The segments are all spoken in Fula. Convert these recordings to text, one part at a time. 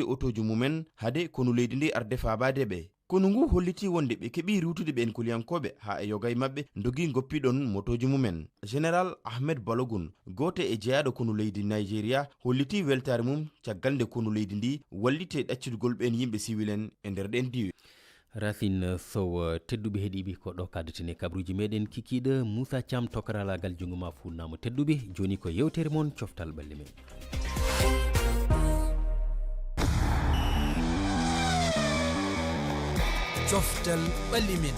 otoji mumen hade kono leydi ndi arde faabade ɓe. Kono ngu holliti wonde ɓe keɓi rutude ɓe en kuliyankoɓe ha e yogay mabɓe dogi goppiɗon motoji mumen. Général Ahmed Balogun gote e jeyaɗo kono leydi Nigeria holliti weltare mum caggal nde kono leydi ndi wallite ɗaccitugol ɓen yimɓe civil en e nder ɗen diwi. Racine Sow tedduɓe heeɗiɓe ko ɗo kaddatene kabruji meɗen kikiɗe Moussa Thiam tokaragal jungo ma funnama tedduɓe joni ko yewtere mon coftal ɓalli men. coftal ɓalli men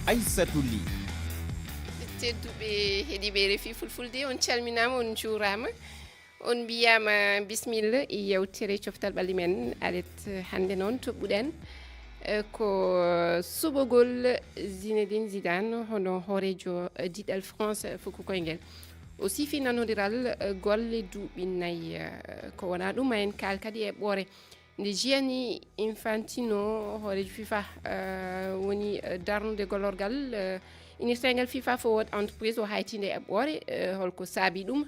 Aissatou Ly. tedduɓe heeɗiɓe refi fulfulde on calminama on juurama on mbiyama bisimilla e yewtere coftal ɓalli men alet hande noon toɓɓuɗen ko suɓogol Zinedine Zidane hono hoorejo diɗal France foko koyngel o sifi nanodiral golle duuɓi nayyi ko wona ɗum ma en kaal kadi e ɓoore nde Gianni Infantino hoorejo FIFA woni darnude gollorgal inirtengal FIFA Forward Entreprise o haytinde e ɓoore holko saabi ɗum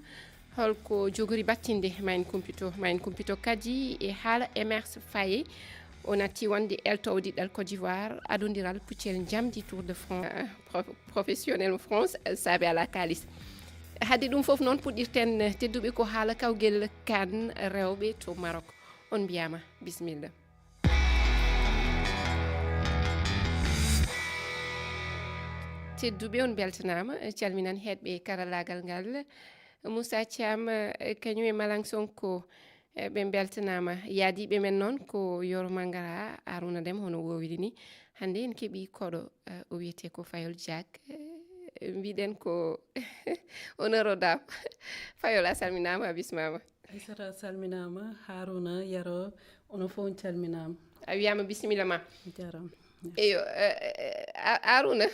holko jogori battinde ma en kumpito kadi e haala Emerse Faye o natti wonde eltowo diɗɗal Côte d'Ivoire adodiral puccel jamdi Tour de France professionnel France saabi ala kalis hadde ɗum fof noon puɗɗirten tedduɓe ko haala kawgel CAN rewɓe to Maroc on mbiyama bisimilla. tedduɓe on beltanama calminan heɗɓe karallagal ngal Moussa Thiam kañum e Malang Sonko ɓe beltanama yaadiɓe men noon ko Yoro Mangara Arouna Deme hono wowiri ni hande en keeɓi koɗo o wiyete ko Fayol Diag mbiɗen ko honneur aux dames Fayol a salminama a bismama. Aissata salminama Haruna Yaro ono fof on calminama a wiyama bisimilla ma jaram eyo Arouna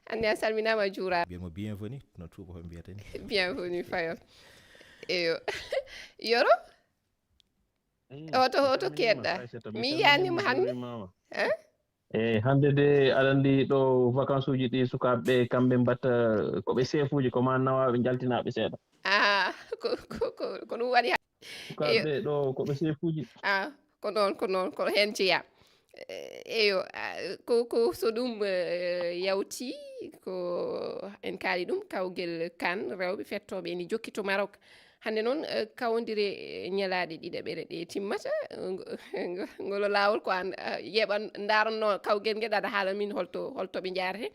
ande a salminama juura Bien bienvenue no tuuba ko mbiyata ni. Bienvenue Fayol eyo Yoro oto keɗɗa mi yiyanima hande hande de aɗa andi ɗo vacances uji ɗi sukaɓeɓe kamɓe mbatta koɓe chef uji koma nawaɓe jaltinaɓe seeɗa ko ɗum waɗi sukaɓeɓe ɗo koɓe chef uji ko noon ko hen jeeya eyo ko so ɗum yawti ko en kaali ɗum kawgel CAN rewɓe fettoɓe ni jokki to Maroc hande noon kawodire ñalaɗe ɗiɗaɓere ɗe timmata ngolo lawol ko an yeɓan daranno kawgel ngel aɗa haala min holtoɓe jarete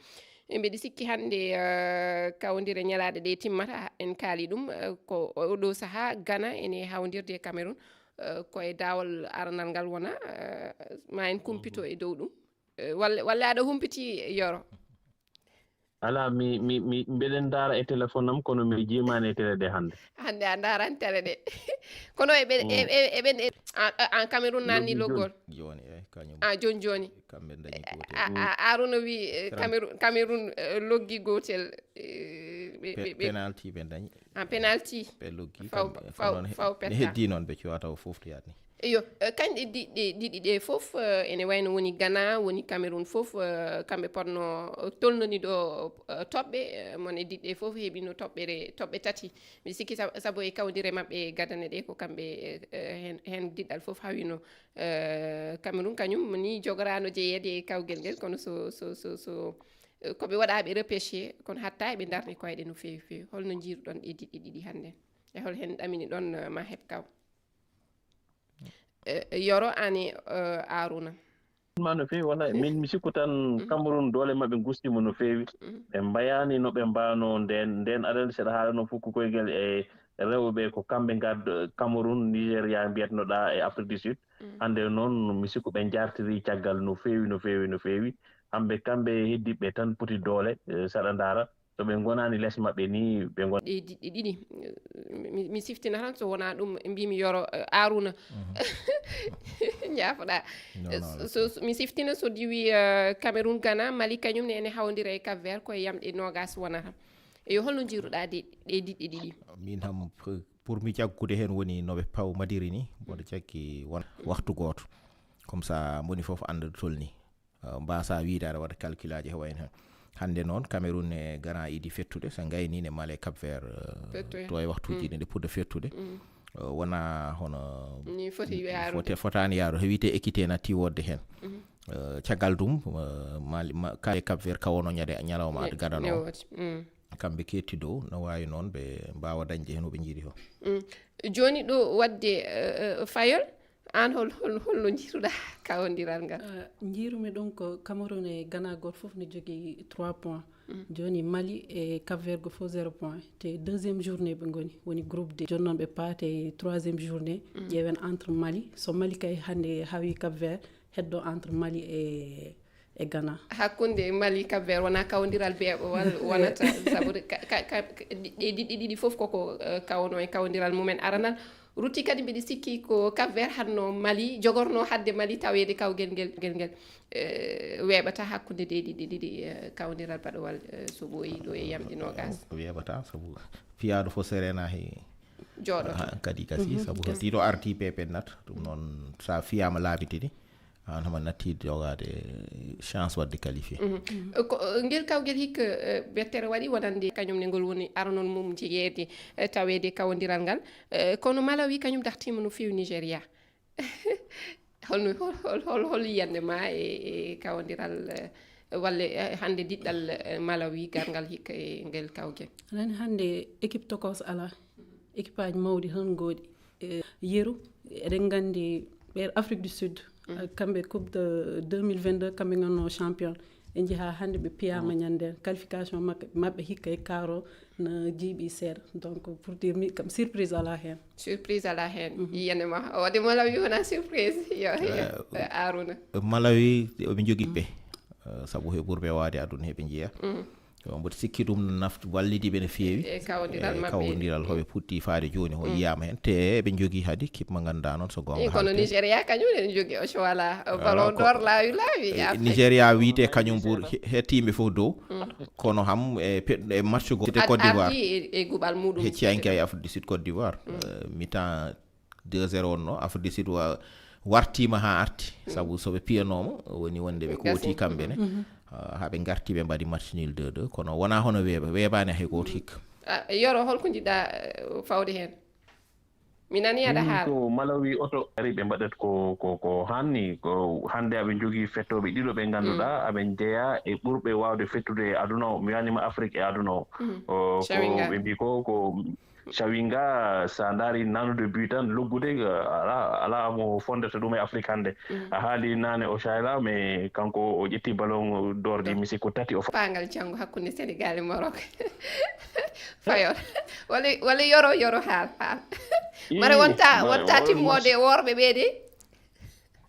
mbeɗa sikki hande kawodire ñalaɗe ɗe timmata en kaali ɗum ko oɗo saaha Ghana ene hawdirde e Cameroun koye dawol aranal ngal wona ma en kumpito e dow ɗum walla aɗa humpiti Yoro ala mi mbeɗen daara e téléphone am kono mi jimani e télé de hande a darani télé ɗe kono eɓen en Cameroun nanni loggol joni kañum joni kamɓe dañi Arouna wi Cameroun loggi gotel penalty ɓe dañi penalty ɓe loggi faw petta heddi noon ɓe cuwata o foftoyat ni eyo kañƴe ɗiɗi ɗe fof ene wayno woni Ghana woni Cameroun fof kamɓe potno tolnoni ɗo toɓɓe mone diɗɗe fof heeɓino toɓɓe tati mi sikki saabu e kawdire mabɓe gadane ɗe ko kamɓe hen diɗɗal fof hawino Cameroun kañum ni jogorano jeeyede e kawgel ngel kono so koɓe waɗaɓe repêché kono hatta eɓe darni koyɗe no fewi holno jiiruɗon ɗe diɗɗi ɗiɗi hande e hol hen ɗamini ɗon ma heɓ kaw Yoro ani Arouna ma no fewi wallahi min mi sikku tan Cameroun doole mabɓe gustimo no fewi ɓe mbayani no ɓe mbano nden aɗa seɗa haalano fukko koygel e rewɓe ko kamɓe gad Cameroun Nigéria mbiyatnoɗa e Afrique du Sud hande noon mi sikku ɓe jartiri caggal no fewi kamɓe heddiɓe tan poti doole saɗa ndaara so ɓe gonani less maɓɓe ni ɓe gon ɗiɗi mi siftina tan so wona ɗum mbimi Yoro Arouna jaafoɗa so mi siftina so diwi Cameroun Ghana Mali kañum ne ene hawdira e Cap Vert koye yamɗe nogas wonata eyo holno jiruɗa ɗe diɗɗi ɗiɗi min ham pour mi jaggude hen woni noɓe paw madiri ni mboɗo jaggi won waktu goto comme ça moni foof anda ɗo tolni mbasa wiide aɗa waɗa calcul aji hewa en hen hande noon Cameroun e Ghana idi fettude so gayni ne Mali Cap Vert to e waktuji ɗi nde puɗɗo fettude wona hono ni foti fotani yaaru wiite équité natti wodde hen caggal ɗum kale Cap Vert kawono ñalawma ade gadano kamɓe ketti dow no wawi noon ɓe mbawa dañde hen oɓe jiiri ho joni ɗo wadde fayol an holno jiiruɗa kawodiral ngal jiirumi ɗum ko Cameroun e Ghana goto foof ne jogui 3 points joni Mali e Cap Vert go fof 0 point te deuxiéme journée ɓe goni woni groupe D joni noon ɓe paate troisiéme journée ƴeewen entre Mali so Mali kay hande hawi Cap Vert heddo entre Mali e Ghana hakkunde Mali Cap Vert wona kawdiral beeɓo wonata sabude ɗe ɗiɗi fof koko kawno e kawdiral mumen aranal rutti kadi mbiɗi sikki ko Cap Vert hanno Mali jogorno hadde Mali tawede kawgel ngel weeɓata hakkunde de ɗiɗi kawdiral baɗowal so ɓooyi ɗo e yamɗi nogas weeɓata sabu fiyaɗo fo serena he jooɗo kadi kasi sabu tiɗo arti pepennat ɗum noon sa fiyama laabitini an hama natti jogade chance wadde qualifié ngel kawgel hikka bettere waɗi wonande kañum ne ngol woni aranol mum jeeyede tawede kawdiral ngal kono Malawi kañum dartima no fewi Nigéria hol yiyande ma e kawdiral walla hande diɗɗal Malawi gargal hikka e ngel kawgel anani hande équipe tokos ala équipe aji mawɗi tan gooɗi yeru eɗen gandi ɓe Afrique du Sud kamɓe coupe de 2022 kamɓe ganno champion en jeeha hande ɓe piyama ñanden qualification mabɓe hikka e karo no jiiɓi seeɗa donc pour dire mi kam surprise ala hen yiyande ma wadde Malawi wona surprise yo Arouna Malawi oɓe jogui ɓe saabu he ɓurɓe wade aduna heɓe jeeya mboɗo sikki ɗum wallidiɓe no feewi e kawdiral hoɓe puɗɗi faade joni ho yiyama hen te eɓe jogui hadi kippe mo ganduɗa noon so gonga kono Nigéria kañum ene jogui o choala ballon d'or laawi Nigéria wiite kañum ɓuur hettimɓe fof dow kono ham e match go Côte d'Ivoire e guɓal muɗum hecciyanki ay Afrique du Sud Côte d'Ivoire mi-temps 2-0 wonno Afrique du Sud wartima ha arti saabu soɓe piyanoma woni wonde ɓe kooti kamɓene haɓe garti ɓe mbaɗi match nul 2-2 kono wona hono weeɓani hay goto hikka yoro holko jiɗɗa fawde hen mi nani aɗa haala ko Malawi oto ari ɓe mbaɗat ko hanni ko hande aɓe jogui fettoɓe ɗiɗo ɓe ganduɗa aɓe jeeya e ɓurɓe wawde fettude aduna o mi wanima Afrique e aduna o ko ɓe mbi ko Chawinga sa daari nanude but tan loggude ala mo fondata ɗum e Afrique hande a haali nane o Chayla mais kanko o ƴetti ballon d'or di misi ko tati o fangal janggo hakkunde Sénégal e Maroc fayon walla yoro haal mara wonta timmode worɓe ɓeede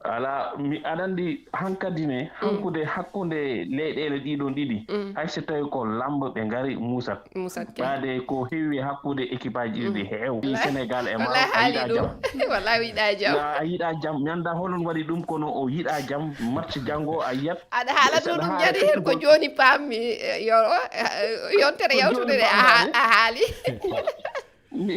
ala aɗa andi hankadi ne hakkude leyɗele ɗiɗon ɗiɗi hay so tawi ko lambo ɓe ngari musat ɓaade ko heewi hakkude équipe aji ɗiɗi heew Sénégal e Maroc a yiɗa jam wallahi yiɗa jam a yiɗa jam mi anda holon waɗi ɗum kono o yiɗa jam match janggo a yiyat aɗa haala to ɗum jadi hen ko joni pammi yoro yontere yawtude de a haali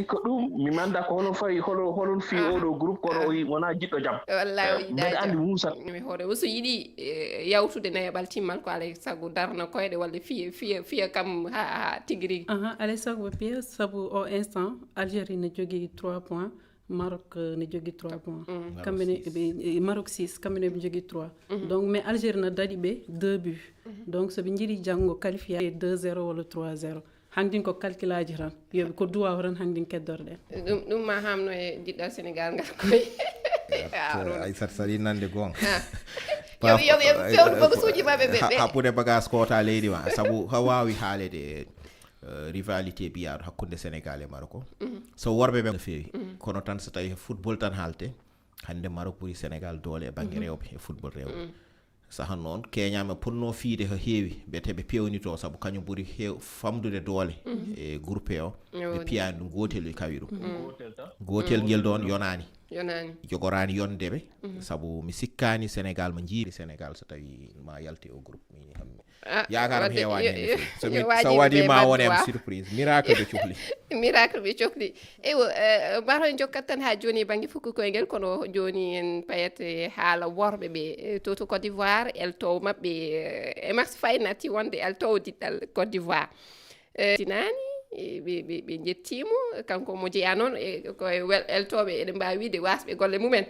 ko ɗum mi manda ko holon fayi holon fi oɗo groupe kono wona jiɗɗo jam wallahi mbeɗa andi musat mi hoore so yiɗi yawtude nayaɓal timmal ko alay sago darna koyɗe walla fiya kam ha tigui alay sago ɓe piya saabu o instant Algérie ne jogui 3 points Maroc ne jogui 3 points kamɓene Maroc 6 kamɓene ɓe jogui 3 donc mais Algérie ne daɗi ɓe 2 buts donc soɓe jiiɗi janggo qualifié 2-0 walla 3-0 handin ko calculaji tan yoɓe ko duwa tan handin keddorɗen ɗum ma hamno e jiɗɗo Sénégal ngal koye ay saɗi nande gonga yoɓe fewnu bagasuji maɓe ɓe happude bagage kota leydi ma saabu ha wawi haalede rivalité biyaɗo hakkude Sénégal e Maroc so worɓe ɓe no fewi kono tan so tawi football tan haalte hande Maroc ɓuuri Sénégal doole e banggue rewɓe e football rewɓe sahan noon keñama ponno fiide ha heewi ɓeteɓe pewnito saabu kañum ɓuuri famdude doole e groupe o ɓe piyani ɗum gotel e kawi ɗum gotel ngel ɗon yonani jogorani yondeɓe saabu mi sikkani Sénégal mo jiiri Sénégal so tawi ma yalti o groupe mini hammi yakaram hewani hen so waɗima wonem surprise miracle ɓe cohli ewo mbato en jokkat tan ha joni banggue fukki koyguel kono joni en payat haala worɓe ɓe to Côte d'Ivoire eltowo mabɓe Emas Faye natti wonde eltowo diɗɗal Côte d'Ivoire tinani ɓe jettimo kanko mo jeeya noon koye eltoɓe eɗen mbawi wiide wasɓe golle mumen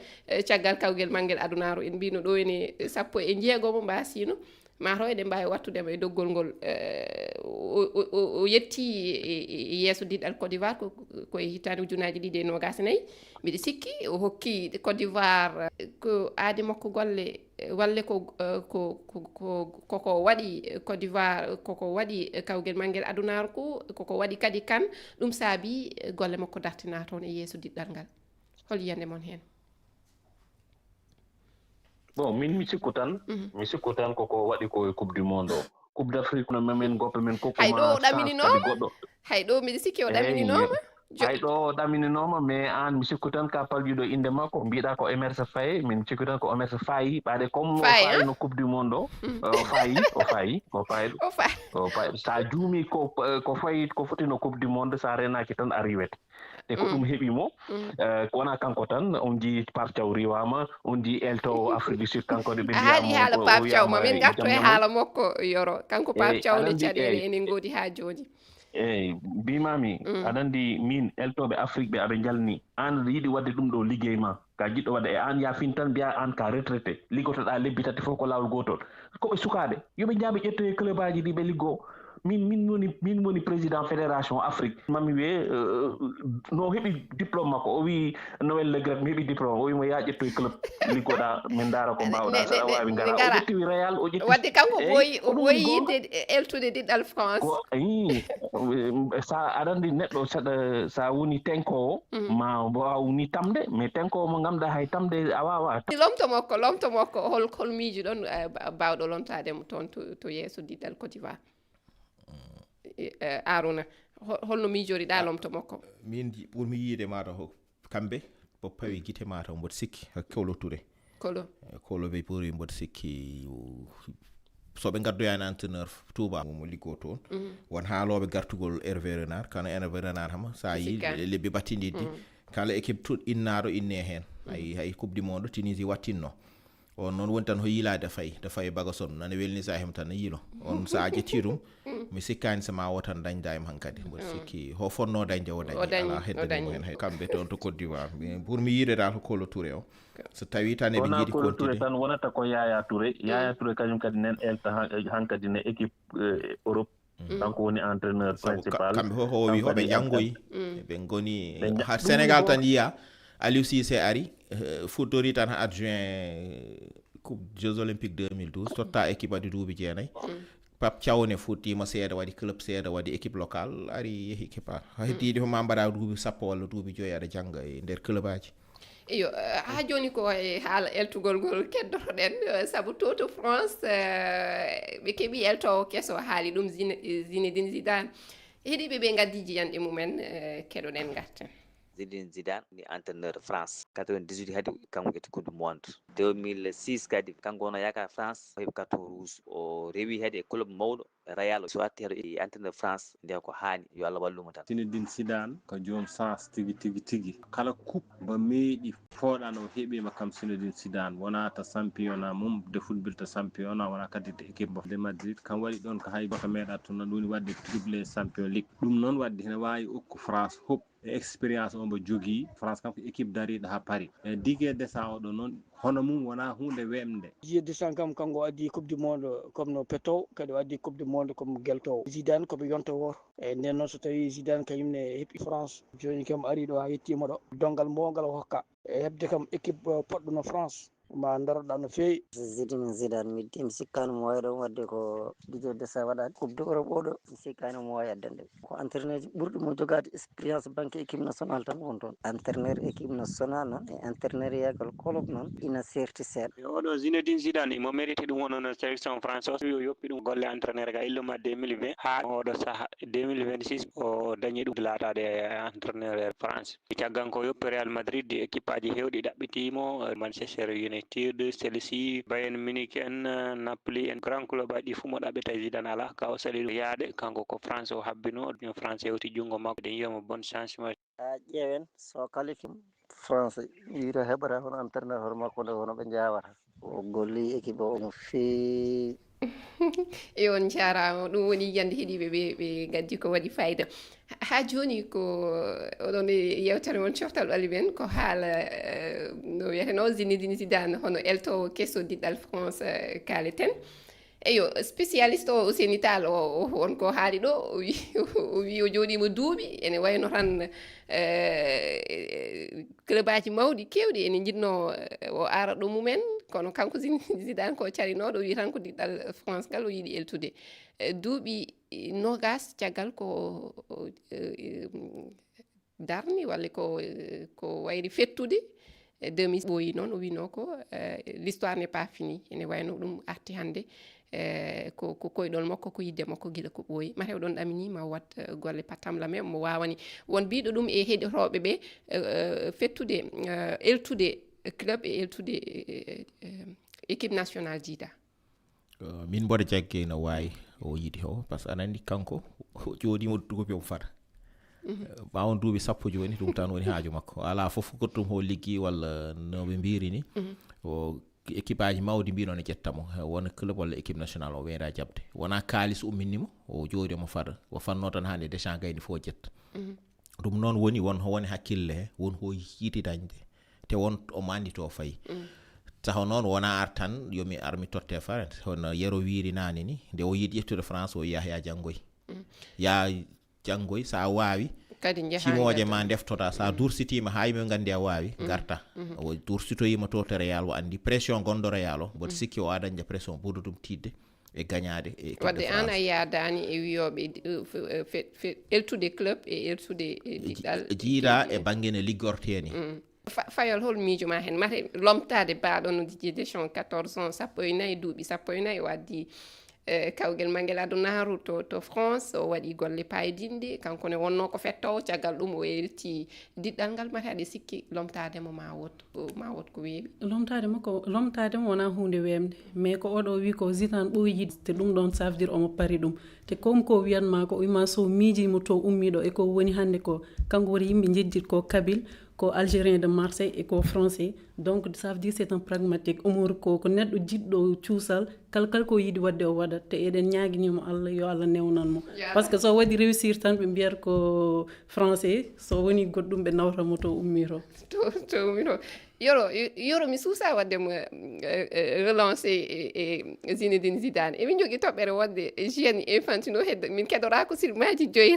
caggal kawguel manguel adunaru en mbino ɗo ene 16 mo mbasino mataw eɗen mbawi wattudemo e doggol ngol o yetti yeeso diɗɗal Côte d'Ivoire koye hitande ujunaji 2024 mbiɗa sikki o hokki Côte d'Ivoire ko aadi makko golle walle koko waɗi Côte d'Ivoire koko waɗi kawguel manguel adunaru koko waɗi kadi kan ɗum saabi golle makko dartina toon e yeeso diɗɗal ngal hol yiyande mon hen? Bon, mi sikku tan koko waɗi ko coupe du monde o coupe d'Afrique no mamen goppe men hayɗo o ɗamininooma hayɗo mbiɗa sikki o ɗamininooma hayɗo ɗamininoma mais an mi sikku tan ka paljuɗo inde makko mbiɗa ko Emerse Faye min sikku tan ko Emerse Faye ɓaade comme o fayi no coupe du monde o fayi sa juumi ko fayi ko foti no coupe du monde sa renaki tan a riwete te ko ɗum heɓimo ko wona kanko tan on jii Pape Thiaw riwama on jii elto Afrique du Sud kanko de ɓe haali haala Pape Thiaw mamin garto e haala makko Yoro kanko Pape Thiaw nde caɗele enen goodi ha joni eyi mbimami aɗa andi min eltoɓe Afrique ɓe aɓe jalni an yiɗi wadde ɗum ɗo liggey ma ka jiɗɗo wadde e an yafin tan mbiya an ka retraité liggotoɗa lebbi tati fof ko lawol gotol koɓe sukaɓe yoɓe jaaɓe ƴettoye club aji ɗi ɓe liggo min woni président fédération Afrique mami wiye no heɓi diplôme makko o wi Noël Le Graët mi heɓi diplôme o wimo ya ƴettoye club liggoɗa min daara ko mbawɗa saɗa wawi gara o ƴetti Real o ƴetti wadde kanko o ɓooyi yidde eltude diɗɗal France sa aɗa andi neɗɗo sa woni tenkowo ma wawni tamde mais tenkowo mo gamɗa hay tamde a wawa lomto makko hol miiji ɗon bawɗo lomtademo toon to yeeso diɗɗal Côte d'Ivoire Aruna holno miijoriɗa lomto makko? Min ɓurmi yiide mataw kamɓe bo pawi guite mataw mboɗo sikki Kolo Touré Kolo ɓe ɓuri mboɗo sikki soɓe gaddoyani entraîneur Touba mo liggo toon won haaloɓe gartugol Hervé Renard kana Hervé Renard hama sa yi lebbi battididdi kala équipe tout innaɗo inne hen hay coupe du monde Tunisie wattinno on noon woni tan ho yiilade fayi bagason nane welni sa hem tan yiilo on sa jetti ɗum mi sikkani sama o tan dañda em hankadi mboɗo sikki ho fonno dañde o dañi ala heddani hen hay kamɓe toon to Côte d'Ivoire pour mi yiide dal ko Kolo Touré o so tawi tan eɓe jiiɗi continuer tan wonata ko Yaya Touré kañum kadi nen elta hankadi ne équipe Europe kanko woni entraîneur principal kamɓe fof o wi hoɓe janggoyi ɓe goni ha Sénégal tan yiya Aliou Cissé ari fuɗɗori tan adjoint coupe Jeux olympiques 2012 totta équipe adi duuɓi jeenayyi Pape Thiaw ne fuɗɗima seeɗa waɗi club seeɗa waɗi équipe locale ari yeehi kepar heddiɗi ko ma mbaɗa duuɓi 10 walla duuɓi 5 aɗa jangga e nder club aji iyo ha joni ko e haala eltugol ngol keddotoɗen saabu to France ɓe keeɓi eltowo kesso haali ɗum Zinedine Zidane heeɗiɓe ɓe gaddi jiyanɗe mumen keɗoɗen garten. Zinedine Zidane ni entraîneur France 98 hadi kanko ƴetti coupe du monde 2006 kadi kanko wono yaka France heɓi carton rouge o rewi hadi e club mawɗo Real so watti heɗo e entraîneur France nde ko hani yo Allah wallumo tan. Zinedine Zidane ko joom France tigi kala coupe mo meeɗi fooɗano heɓima kam Zinedine Zidane wonata championnat mum de football to championnat wona kadi de équipe de Madrid kam waɗi ɗon ko hay goto meeɗa to non woni wadde triplé champion league ɗum noon wadde hene wawi okku France hop expérience o mo jogui France kanko équipe dariɗo ha Paris e Didier Deschamps oɗo noon hono mum wona hunde wemde. Didier Deschamps kam kanko addi coupe du monde comme no Peto kadi addi coupe du monde comme gueltowo Zidane koɓe yonta woto e nden noon so tawi Zidane kañumne heeɓi France joni kam ari ɗo ha yettima ɗo dongal mogal o hokka e hebde kam équipe poɗɗo no France ma daroɗa no fewi. Zidane mi sikkani mo wawi ɗon wadde ko Didier Deschamps waɗani coupe d'Europe oɗo mi sikkani mo wawi addande ko entraîneur ji ɓurɗi mo jogade expérience banque équipe nationale tan won toon entraîneur équipe nationale noon e entraîneur yagal club noon ina serti seeɗa. oɗo Zinedine Zidane imo mérite ɗum wonono sélection France o yo yoppi ɗum golle entraîneur ga illuma 2020 ha oɗo saaha 2026 o dañi ɗum latade entraîneur France caggan ko yoppi Real Madrid équipe aji hewɗi ɗaɓɓitimo Manchester United Chelsea Bayern Munich en Napoli en grand club aɗi fu mo ɗaɓɓita Zidane ala ka o sali yaade kanko ko France o habbino France hewti jungo makko den yiyamo bonne chance. ƴeewen so qualifie France wiira heɓata hono entraîneur hono makko nde hono ɓe jawata o golli équipe o no feewi. e on jarama ɗum woni yiyande heeɗiɓe ɓe gaddi ko waɗi fayida ha joni ko oɗon yewtere won coftal ɓalli men ko haala no wiyeteno Zinedine Zidane hono eltowo kesso diɗɗal France kaleten eyo spécialiste o Ousseyni Tall o wonko haali ɗo o wi o jooɗima duuɓi ene wayno tan club aji mawɗi kewɗi ene jinno o ara ɗo mumen kono kanko Zidane ko carinoɗo o wi tan ko diɗɗal France ngal o yiiɗi eltude duuɓi nogas caggal ko darni walla ko wayri fettude 2000 ɓooyi noon o wino ko l'histoire n'est pas finie ene wayno ɗum arti hannde ko koyɗol makko ko yidde makko gila ko ɓooyi mataw ɗon ɗamini ma wat golle patamla men mo wawani won mbiɗo ɗum e heɗotoɓe ɓe fettude eltude club e eltude équipe nationale jiida min mboɗo jagge no wawi o yiɗi o par ce que aɗa andi kanko jooɗima duuɓi o fata ɓawon duuɓi sappo joni ɗum tan woni haaju makko ala fof goɗɗum ho liggi walla no ɓe mbiri ni o équipe aji mawdi mbino ne ƴettamo wona club walla équipe nationale o weera jabde wona kalis umminnimo o jooɗi omo fada o fanno tan hande Deschamps gayni fo jetta ɗum noon woni woni hakkille he won ho yiiti dañde te won omo andi to fayi taw noon wona ar tan yomi armi totte farent hono yero wiiri nani ni nde o yiiɗi ƴettude France o ya janggoy ya janggoy sa wawi timoje ma deftota sa dursitima ha yimɓe gandi a wawi garta o dursitoyima to Real o andi pression gonɗo Real o mboɗo sikki o dañde pression ɓurdo ɗum tidde e gagnade e wadde an a yadani e wiyoɓe eltude club e eltude diɗɗal jiiɗa e banggue ne liggorteni fayol hol miijo ma hen mate lomtade baaɗo no Didier Deschamps 14 ans sappo e nayyi duuɓi sappo e nayyi o addi kawgel mangel adunaru to France o waɗi golle paydinde kanko ne wonno ko fettowo caggal ɗum o elti diɗɗal ngal mate aɗa sikki lomtademo ma wot ko weeɓi lomtademo wona hunde wemde mais ko oɗo wi ko Zidane ɓooyi yidde te ɗum ɗon ça veut dire omo pari ɗum te comme ko wiyanma ko wima so miijimo to ummiɗo e ko woni hande ko kanko woni yimɓe jejjit ko Kabylie ko algérien de Marseille et ko français donc ça veut dire c'est un pragmatique umur ko neɗɗo jiɗɗo cuusal kala ko yiɗi wadde o waɗat te eɗen ñaaguinimo Allah yo Allah newnanmo par ce que so waɗi réussir tan ɓe mbiyata ko français so woni goɗɗum ɓe nawtamo to ummito to ummito yoro mi suusa waddemo relancé e Zinedine Zidane emin jogui toɓɓere wonde Gianni Infantino hedde min keɗora ko silmaji 5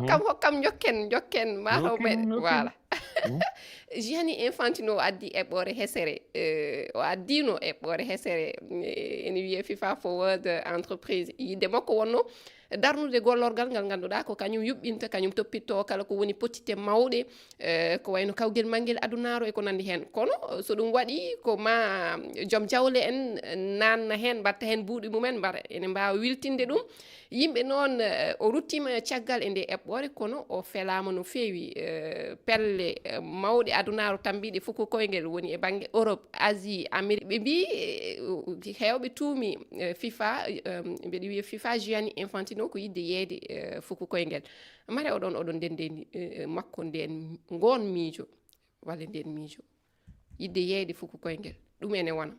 tan hokkam jokken mataw meɗe voilà Gianni Infantino addi eɓɓore hesere o addino eɓɓore hesere ene wiye FIFA Forward entreprise yidde makko wonno darnude gollorgal ngal ganduɗa ko kañum yuɓɓinta kañum toppitto kala ko woni potite mawɗe ko wayno kawgel mangel adunaru e ko nandi hen kono so ɗum waɗi ko ma joom jawle en nanna hen mbatta hen buuɗi mumen mbaɗa ene mbawa wiltinde ɗum yimɓe noon o ruttima caggal e nde eɓɓore kono o felama no feewi pelle mawɗe adunaru tambiɗe fof ko koyngel woni e banggue Europe Asie Amérique ɓe mbi hewɓe tuumi FIFA mbeɗa wiya FIFA Gianni Infantino ko yidde yeede fof ko koyngel mare oɗon ndende makko nden gon miijo walla nden miijo yidde yeede fof ko koyngel ɗum ene wona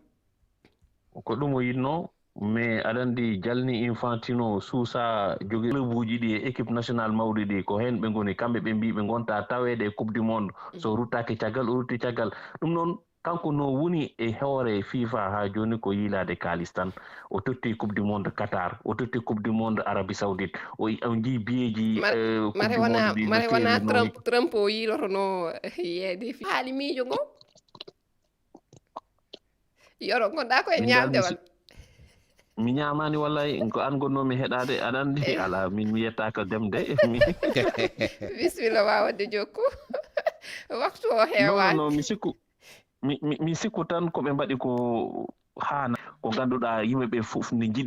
ko ɗum o yinno mais aɗa andi jalni Infantino suusa jogui club uji ɗi e équipe nationale mawɗi ɗi ko hen ɓe goni kamɓe ɓe mbi ɓe gonta tawede e coupe du monde so ruttaki caggal o rutti caggal ɗum noon kanko no woni e hoore FIFA ha joni ko yiilade kalis tan o totti coupe du monde Qatar o totti coupe du monde Arabie Saoudite o jii biyeji mare wona Trump o yiilotono yeede haali miijo ngo yoro gonɗa koye ñamdewal mi ñamani wallay ko an gonnomi heɗade aɗa andi ala min mi yettaka demde bisimilla wawade jokku waktu o heewani non mi sikku tan koɓe mbaɗi ko haana ko ganduɗa yimɓeɓe fof ne jiiɗi